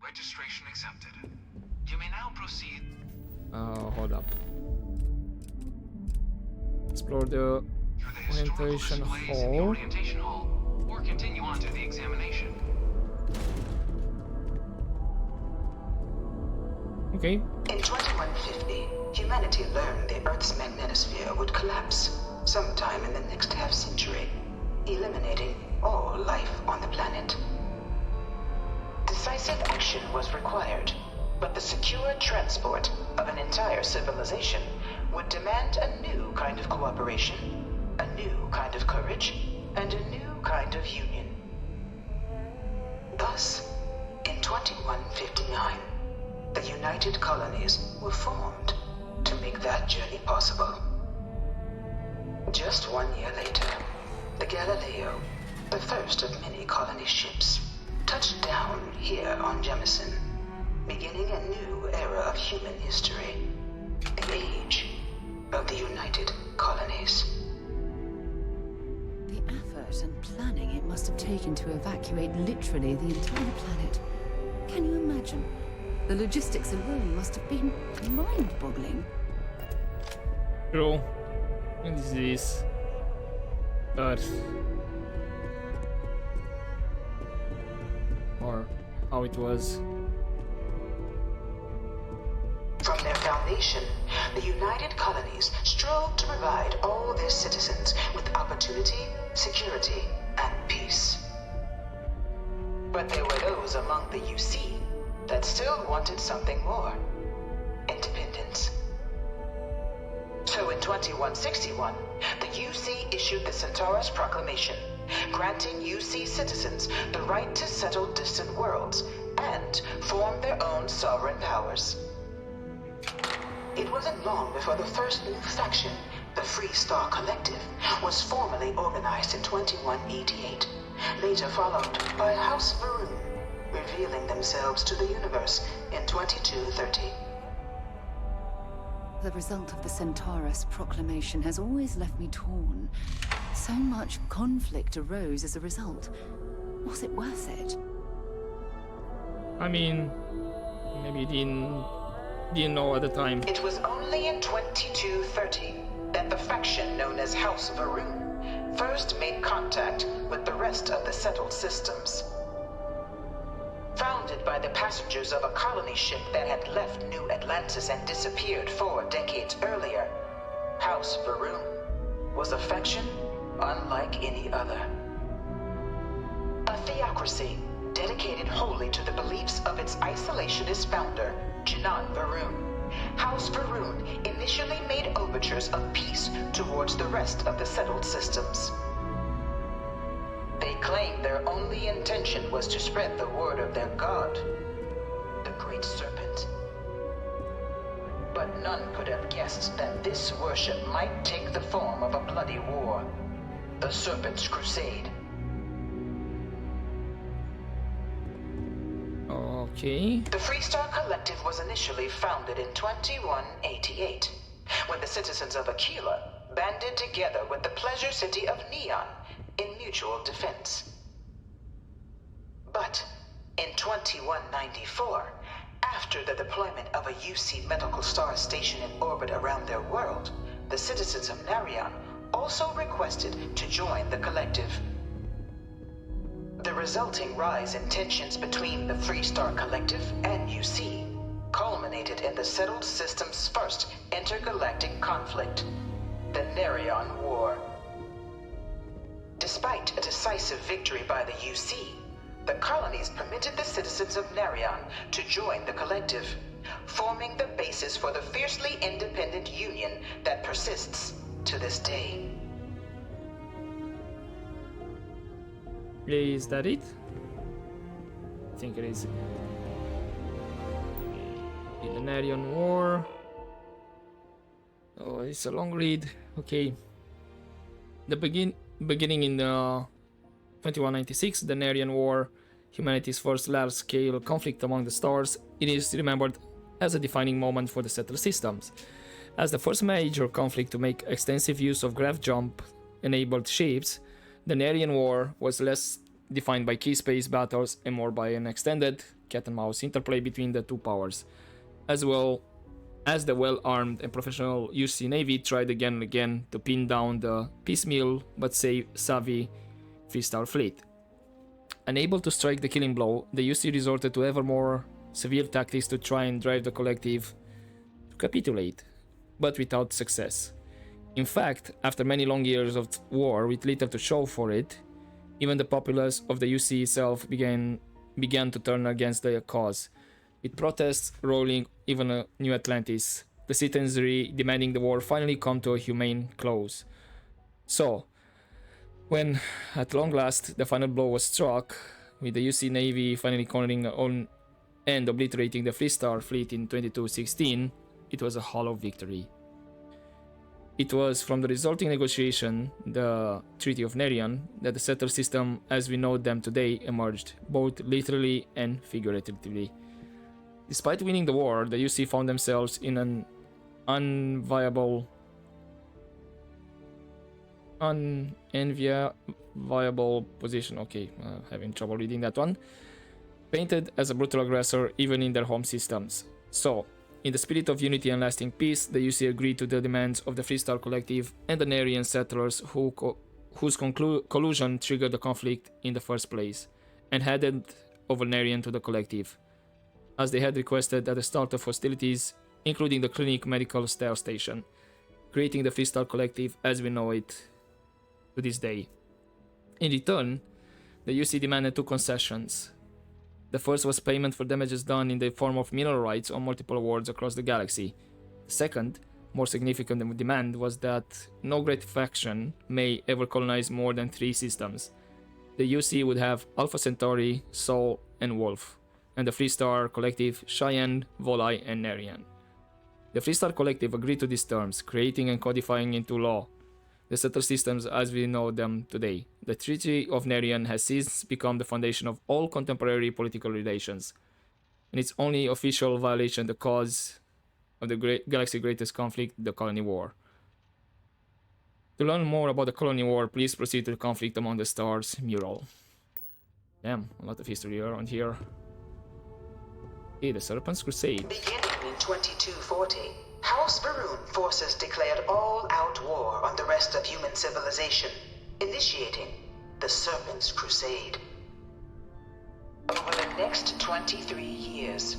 Registration accepted. You may now proceed. Hold up. Explore the Orientation displays in the hall. orientation hall, or continue on to the examination. Okay. In 2150, humanity learned the Earth's magnetosphere would collapse sometime in the next half-century, eliminating all life on the planet. Decisive action was required, but the secure transport of an entire civilization would demand a new kind of cooperation, a new kind of courage, and a new kind of union. Thus, in 2159, the United Colonies were formed to make that journey possible. Just 1 year later, the Galileo, the first of many colony ships, touched down here on Jemison, beginning a new era of human history, the age of the United Colonies. The effort and planning it must have taken to evacuate literally the entire planet. Can you imagine? The logistics alone must have been mind-boggling. True. And this is Earth. Or how it was. From their foundation, the United Colonies strove to provide all their citizens with opportunity, security, and peace. But there were those among the UC that still wanted something more. Independence. So in 2161, the UC issued the Centaurus Proclamation, granting UC citizens the right to settle distant worlds and form their own sovereign powers. It wasn't long before the first new faction, the Free Star Collective, was formally organized in 2188, later followed by House Varun, revealing themselves to the universe in 2230. The result of the Centaurus Proclamation has always left me torn. So much conflict arose as a result. Was it worth it? I mean, maybe didn't know at the time. It was only in 2230 that the faction known as House Varun first made contact with the rest of the settled systems. Founded by the passengers of a colony ship that had left New Atlantis and disappeared 4 decades earlier, House Varun was a faction unlike any other. A theocracy dedicated wholly to the beliefs of its isolationist founder, Jinan Varun. House Varun initially made overtures of peace towards the rest of the settled systems. They claimed their only intention was to spread the word of their god, the Great Serpent. But none could have guessed that this worship might take the form of a bloody war, the Serpent's Crusade. Okay. The Freestar Collective was initially founded in 2188, when the citizens of Aquila banded together with the pleasure city of Neon in mutual defense. But in 2194, after the deployment of a UC medical star station in orbit around their world, the citizens of Narion also requested to join the collective. The resulting rise in tensions between the Freestar Collective and UC culminated in the settled system's first intergalactic conflict, the Narion War. Despite a decisive victory by the UC, the colonies permitted the citizens of Narion to join the collective, forming the basis for the fiercely independent union that persists to this day. Is that it? I think it is. In the Narion War. Oh, it's a long read. Okay. The beginning in 2196, the Narion War, humanity's first large-scale conflict among the stars. It is remembered as a defining moment for the settled systems. As the first major conflict to make extensive use of graph jump-enabled ships, the Narion War was less defined by key space battles and more by an extended cat-and-mouse interplay between the two powers, as well as the well-armed and professional UC Navy tried again and again to pin down the piecemeal but savvy Freestar fleet. Unable to strike the killing blow, the UC resorted to ever more severe tactics to try and drive the collective to capitulate, but without success. In fact, after many long years of war with little to show for it, even the populace of the UC itself began to turn against the cause, with protests rolling even New Atlantis, the citizenry demanding the war finally come to a humane close. So, when at long last the final blow was struck, with the UC Navy finally cornering on and obliterating the Freestar fleet in 2216, it was a hollow victory. It was from the resulting negotiation, the Treaty of Nerion, that the settler system as we know them today emerged, both literally and figuratively. Despite winning the war, the UC found themselves in an unenviable position. Okay, having trouble reading that one. Painted as a brutal aggressor even in their home systems. So, in the spirit of unity and lasting peace, the UC agreed to the demands of the Freestar Collective and the Nerian settlers whose collusion triggered the conflict in the first place, and handed over Nerian to the Collective, as they had requested at the start of hostilities, including the Clinic Medical Station, creating the Freestar Collective as we know it to this day. In return, the UC demanded two concessions. The first was payment for damages done in the form of mineral rights on multiple worlds across the galaxy. The second, more significant demand, was that no great faction may ever colonize more than 3 systems. The UC would have Alpha Centauri, Sol, and Wolf, and the Freestar Collective, Cheyenne, Volai, and Nerian. The Freestar Collective agreed to these terms, creating and codifying into law the settler systems as we know them today. The Treaty of Nerion has since become the foundation of all contemporary political relations, and its only official violation the cause of the galaxy's greatest conflict, the Colony War. To learn more about the Colony War, please proceed to the Conflict Among the Stars mural. Damn, a lot of history around here. Okay, the Serpent's Crusade. Beginning in 2240, House Varun forces declared all-out war on the rest of human civilization, initiating the Serpent's Crusade. Over the next 23 years,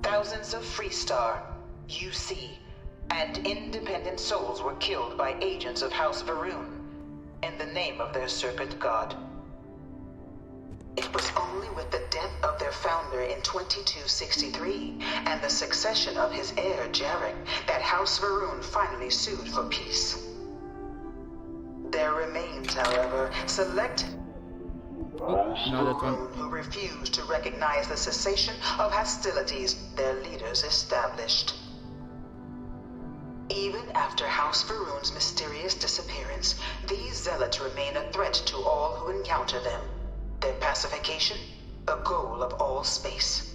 thousands of Freestar, UC, and independent souls were killed by agents of House Varun in the name of their serpent god. It was only with the death of their founder in 2263 and the succession of his heir, Jarek, that House Varun finally sued for peace. There remains, however, select Varun who refused to recognize the cessation of hostilities their leaders established. Even after House Varun's mysterious disappearance, these zealots remain a threat to all who encounter them. Their pacification, a goal of all space.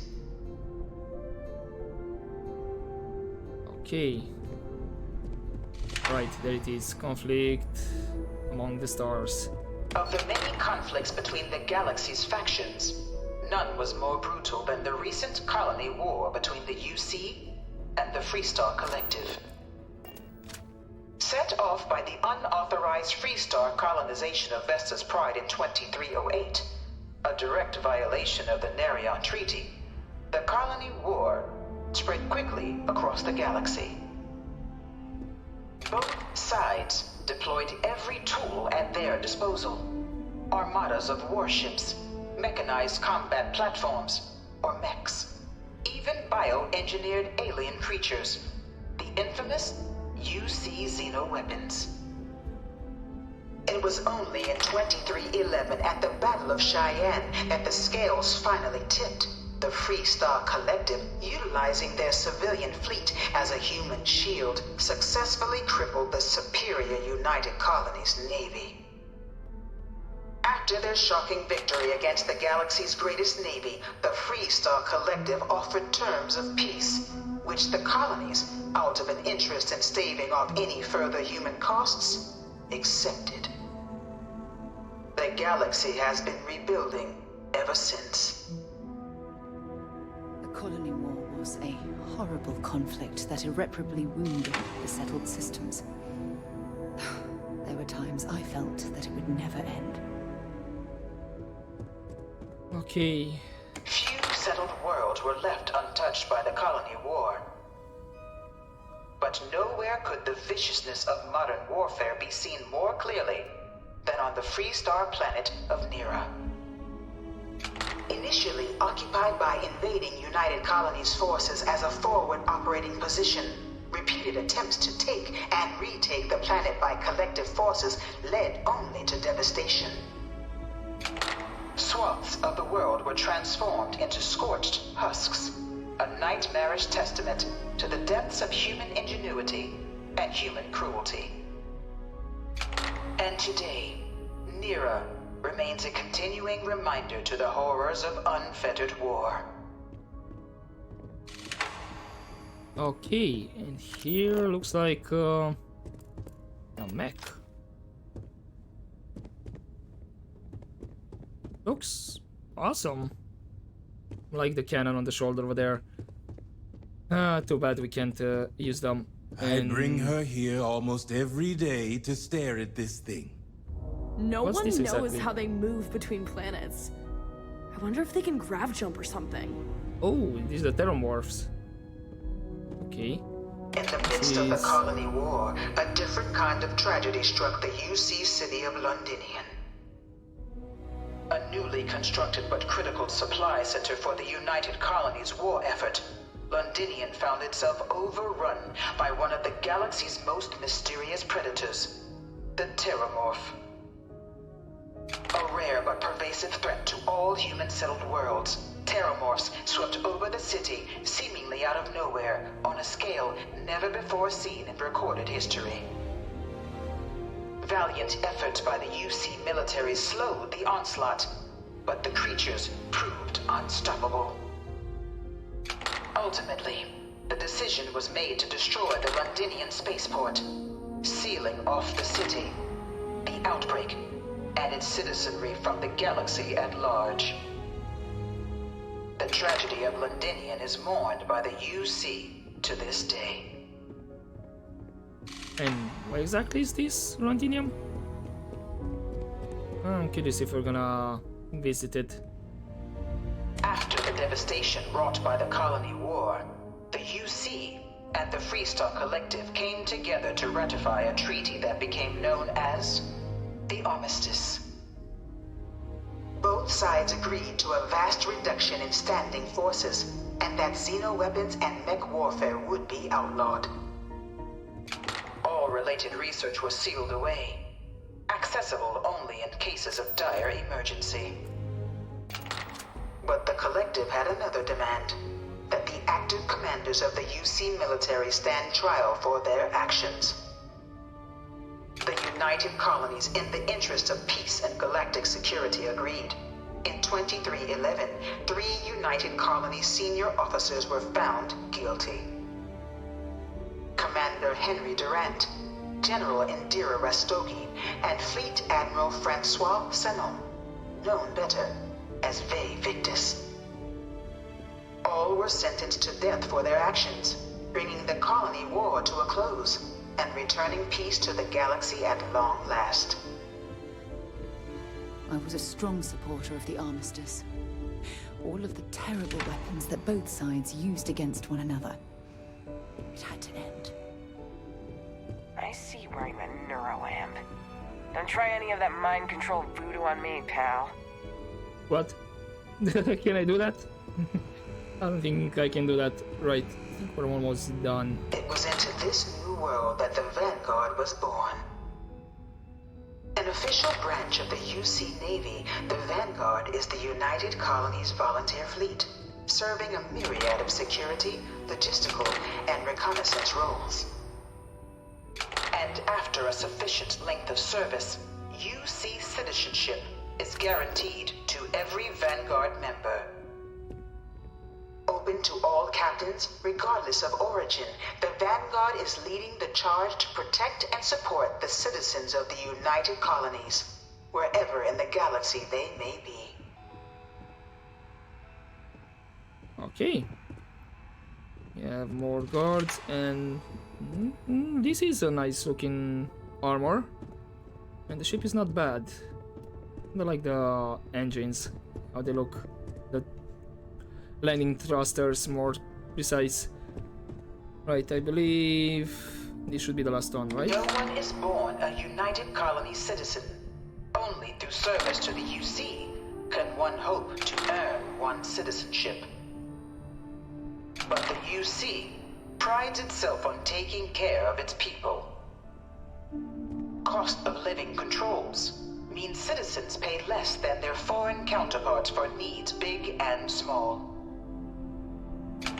Okay. Right, there it is. Conflict among the stars. Of the many conflicts between the galaxy's factions, none was more brutal than the recent colony war between the UC and the Freestar Collective. Set off by the unauthorized Freestar colonization of Vesta's Pride in 2308, a direct violation of the Nerion Treaty, the colony war spread quickly across the galaxy. Both sides deployed every tool at their disposal. Armadas of warships, mechanized combat platforms, or mechs, even bioengineered alien creatures, the infamous UC xenoweapons. It was only in 2311 at the Battle of Cheyenne that the scales finally tipped, the Freestar Collective, utilizing their civilian fleet as a human shield, successfully crippled the superior United Colonies Navy. After their shocking victory against the galaxy's greatest navy, the Freestar Collective offered terms of peace, which the colonies, out of an interest in staving off any further human costs, accepted. The galaxy has been rebuilding ever since. The Colony War was a horrible conflict that irreparably wounded the settled systems. There were times I felt that it would never end. Okay. Few settled worlds were left untouched by the colony war. But nowhere could the viciousness of modern warfare be seen more clearly than on the Freestar planet of Nira. Initially occupied by invading United Colonies forces as a forward operating position, repeated attempts to take and retake the planet by collective forces led only to devastation. Swaths of the world were transformed into scorched husks, a nightmarish testament to the depths of human ingenuity and human cruelty. And today, Nira remains a continuing reminder to the horrors of unfettered war. Okay, and here looks like a mech. Looks awesome. Like the cannon on the shoulder over there. Too bad we can't use them. I bring her here almost every day to stare at this thing. No What's one this knows exactly? how they move between planets. I wonder if they can grav jump or something. Oh, these are the Terramorphs. Okay. In the midst of the colony war, a different kind of tragedy struck the UC city of Londinian. A newly constructed but critical supply center for the United Colonies' war effort, Londinian found itself overrun by one of the galaxy's most mysterious predators, the Terramorph. A rare but pervasive threat to all human-settled worlds, Terramorphs swept over the city, seemingly out of nowhere, on a scale never before seen in recorded history. Valiant efforts by the UC military slowed the onslaught, but the creatures proved unstoppable. Ultimately, the decision was made to destroy the Londinian spaceport, sealing off the city, the outbreak, and its citizenry from the galaxy at large. The tragedy of Londinian is mourned by the UC to this day. And where exactly is this Londinium? I'm curious if we're gonna visit it. After the devastation wrought by the colony war, the UC and the Freestar Collective came together to ratify a treaty that became known as the Armistice. Both sides agreed to a vast reduction in standing forces, and that xeno-weapons and mech warfare would be outlawed. All related research was sealed away, accessible only in cases of dire emergency. But the Collective had another demand, that the active commanders of the UC military stand trial for their actions. The United Colonies, in the interest of peace and galactic security, agreed. In 2311, 3 United Colonies senior officers were found guilty. Commander Henry Durant, General Indira Rastogi, and Fleet Admiral Francois Sanon, known better as Ve Victus. All were sentenced to death for their actions, bringing the colony war to a close and returning peace to the galaxy at long last. I was a strong supporter of the Armistice. All of the terrible weapons that both sides used against one another. It had to end. I see where you went neuroamp. Don't try any of that mind-control voodoo on me, pal. What? Can I do that? I don't think I can do that. Right, I think we're almost done. It was into this new world that the Vanguard was born. An official branch of the UC Navy, the Vanguard is the United Colonies Volunteer Fleet, serving a myriad of security, logistical, and reconnaissance roles. And after a sufficient length of service, UC citizenship is guaranteed to every Vanguard member. Open to all captains, regardless of origin, the Vanguard is leading the charge to protect and support the citizens of the United Colonies, wherever in the galaxy they may be. Okay. We have more guards, and this is a nice looking armor, and the ship is not bad. I like the engines, how they look, the landing thrusters more precise. Right, I believe this should be the last one, right? No one is born a United Colony citizen. Only through service to the UC can one hope to earn one's citizenship. But the UC prides itself on taking care of its people. Cost of living controls mean citizens pay less than their foreign counterparts for needs big and small.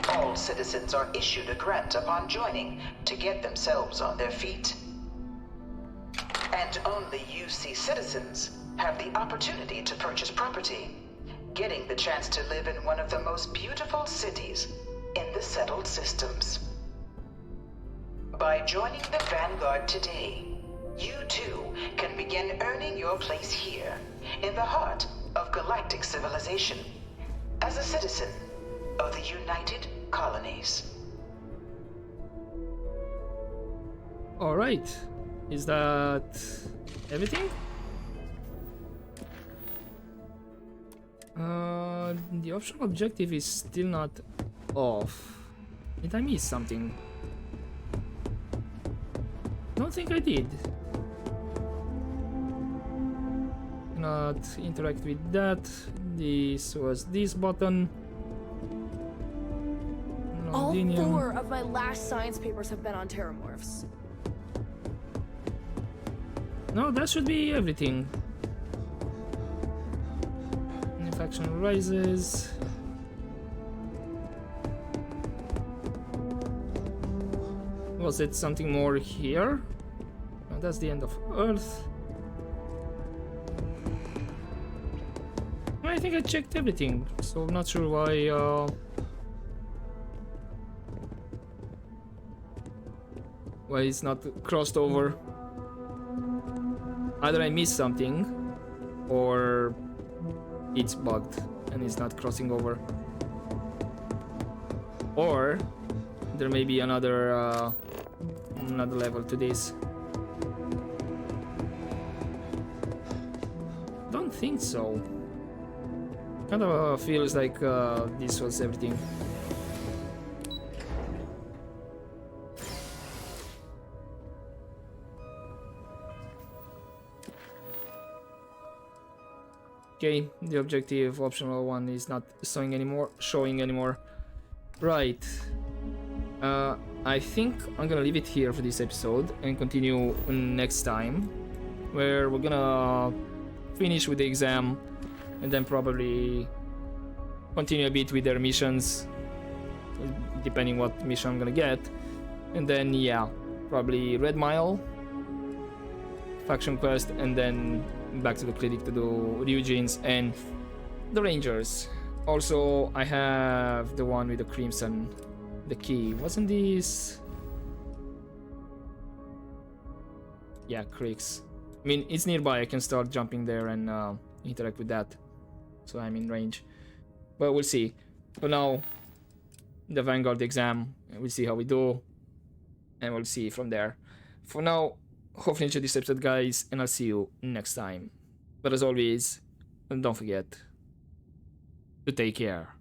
All citizens are issued a grant upon joining to get themselves on their feet. And only UC citizens have the opportunity to purchase property, getting the chance to live in one of the most beautiful cities in the settled systems. By joining the Vanguard today, you too can begin earning your place here, in the heart of galactic civilization, as a citizen of the United Colonies. Alright, is that everything? The optional objective is still not off. Did I miss something? Don't think I did. Not interact with that. This was this button. All Londinium. 4 of my last science papers have been on terramorphs. No, that should be everything. Infection rises. Was it something more here? No, that's the end of Earth. I think I checked everything, so I'm not sure why it's not crossed over. Either I missed something, or it's bugged and it's not crossing over. Or there may be another level to this. Don't think so. Kind of feels like this was everything. Okay, the objective optional one is not showing anymore. Right. I think I'm gonna leave it here for this episode and continue next time, where we're gonna finish with the exam and then probably continue a bit with their missions, depending what mission I'm gonna get. And then yeah, probably Red Mile, faction quest, and then back to the clinic to do Ryujin's and the Rangers. Also, I have the one with the Crimson, the key. Wasn't this? Yeah, Creeks. I mean, it's nearby. I can start jumping there and interact with that. So I'm in range. But we'll see. For now, the Vanguard exam. We'll see how we do. And we'll see from there. For now, hopefully you enjoyed this episode, guys. And I'll see you next time. But as always, don't forget to take care.